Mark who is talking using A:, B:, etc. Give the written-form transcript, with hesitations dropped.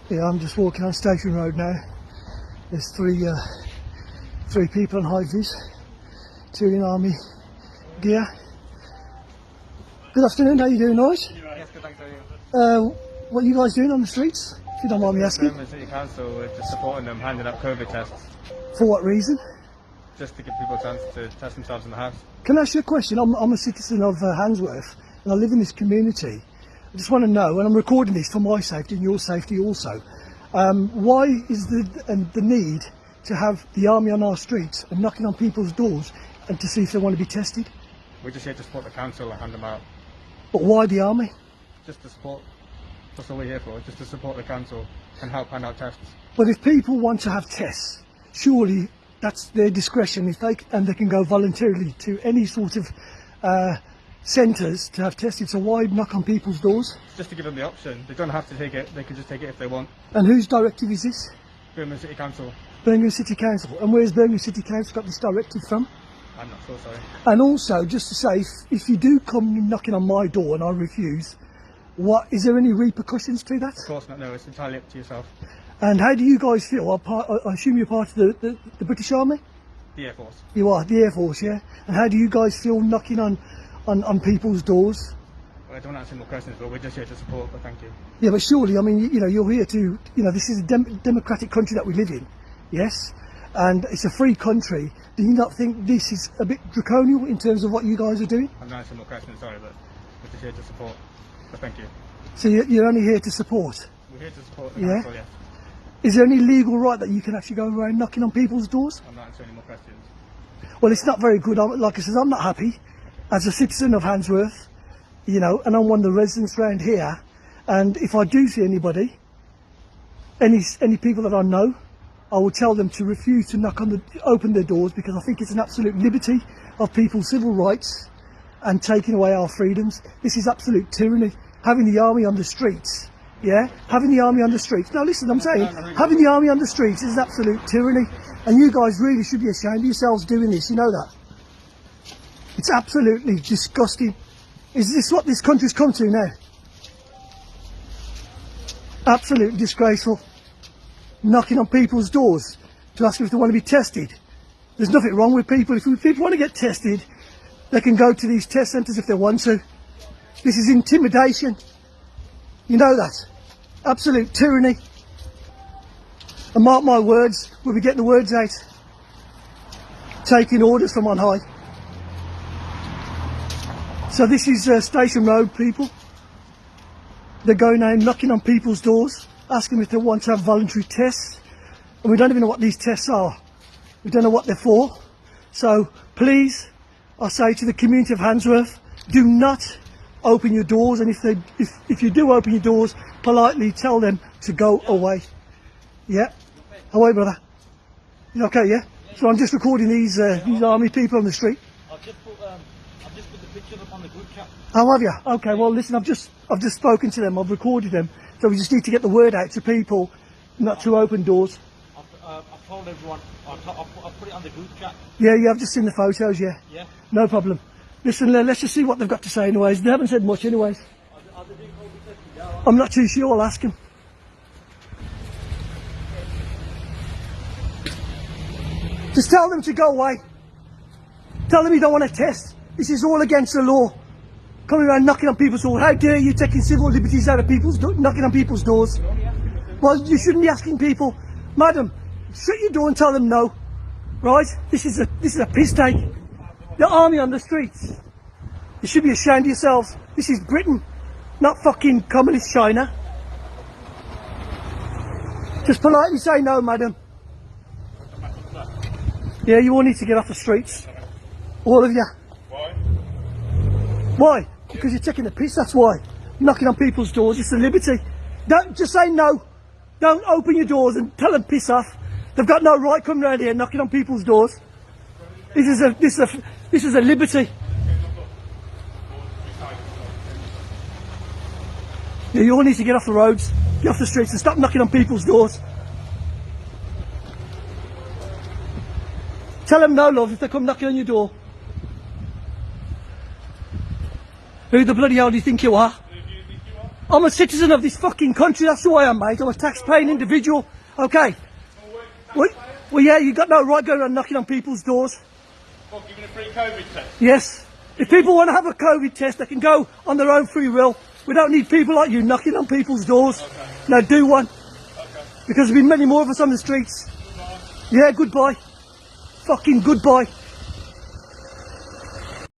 A: Yeah, I'm just walking on Station Road now. There's three people on high vis, two in army gear. Good afternoon, how you doing, guys?
B: Yes, good, thanks, how are you?
A: What are you guys doing on the streets, if you don't mind me asking?
B: Birmingham City Council, we're just supporting them, handing out COVID tests,
A: For what reason?
B: just to give people a chance to test themselves in the house.
A: Can I ask you a question? I'm a citizen of Handsworth and I live in this community. I just want to know, and I'm recording this for my safety and your safety also, why is the need to have the army on our streets and knocking on people's doors and to see if they want to be tested?
B: We're just here to support the council and hand them out.
A: But why the army?
B: Just to support, that's all we're here for, just to support the council and help hand out tests.
A: But if people want to have tests, surely that's their discretion if they can go voluntarily to any sort of centres to have tested. So why knock on people's doors?
B: Just to give them the option. They don't have to take it, they can just take it if they want.
A: And whose directive is this?
B: Birmingham City Council.
A: Birmingham City Council. And where's Birmingham City Council got this directive from?
B: I'm not sure, sorry.
A: And also, just to say, if you do come knocking on my door and I refuse, is there any repercussions to that?
B: Of course not, no, it's entirely up to yourself.
A: And how do you guys feel? I assume you're part of the British Army?
B: The Air Force.
A: You are, the Air Force, yeah? And how do you guys feel knocking on people's doors?
B: Well, I don't answer more questions, but we're just here to support, but thank you.
A: Yeah, but surely, I mean, you know, you're here to, you know, this is a democratic country that we live in, yes? And it's a free country. Do you not think this is a bit draconian in terms of what you guys are doing?
B: I'm not answering more questions, sorry, but we're just here to support, but thank you.
A: So you're only here to support?
B: We're here to support the
A: Yeah?
B: council, yes.
A: Is there any legal right that you can actually go around knocking on people's doors?
B: I'm not answering any more questions.
A: Well, it's not very good. Like I said, I'm not happy as a citizen of Handsworth, you know, and I'm one of the residents around here. And if I do see anybody, any people that I know, I will tell them to refuse to open their doors, because I think it's an absolute liberty of people's civil rights and taking away our freedoms. This is absolute tyranny. Having the army on the streets, yeah? Having the army on the streets. Now listen, I'm saying, having the army on the streets is absolute tyranny. And you guys really should be ashamed of yourselves doing this, you know that? It's absolutely disgusting. Is this what this country's come to now? Absolutely disgraceful. Knocking on people's doors to ask them if they want to be tested. There's nothing wrong with people. If people want to get tested, they can go to these test centres if they want to. This is intimidation. You know that. Absolute tyranny. And mark my words, we'll be getting the words out. Taking orders from on high. So this is Station Road, people. They're going out knocking on people's doors, asking them if they want to have voluntary tests. And we don't even know what these tests are. We don't know what they're for. So please, I say to the community of Handsworth, do not open your doors. And if you do open your doors, politely tell them to go away. Yeah. How are you, brother? You okay, yeah? So I'm just recording these army people on the street.
C: I've just put the pictures up on the group chat.
A: How have you? Okay, well listen, I've just spoken to them, I've recorded them, so we just need to get the word out to people not to open doors.
C: I've told everyone, I'll put it on the group chat.
A: Yeah, I've just seen the photos, yeah.
C: Yeah.
A: No problem. Listen, let's just see what they've got to say anyways. They haven't said much anyways.
C: Are they doing COVID testing? Yeah.
A: I'm not too sure, I'll ask them. Just tell them to go away. Tell them you don't want to test. This is all against the law. Coming around knocking on people's doors. How dare you taking civil liberties out of people's knocking on people's doors? Well, you shouldn't be asking people, madam, shut your door and tell them no. Right? This is a piss take. The army on the streets. You should be ashamed of yourselves. This is Britain, not fucking communist China. Just politely say no, madam. Yeah, you all need to get off the streets. All of you.
B: Why?
A: Why? Because you're taking the piss, that's why. Knocking on people's doors, it's a liberty. Don't just say no. Don't open your doors and tell them piss off. They've got no right coming around here knocking on people's doors. This is a liberty. Yeah, you all need to get off the roads, get off the streets and stop knocking on people's doors. Tell them no, love, if they come knocking on your door. Who the bloody hell do you think you are?
B: Who do you think you are?
A: I'm a citizen of this fucking country. That's who I am, mate. I'm a tax-paying individual. Okay. Well, yeah, you got no right going around knocking on people's doors.
C: Well, giving a free COVID test.
A: Yes. If people want to have a COVID test, they can go on their own free will. We don't need people like you knocking on people's doors.
C: Okay.
A: Now do one.
C: Okay.
A: Because there'll be many more of us on the streets.
C: Goodbye.
A: Yeah, goodbye. Fucking goodbye.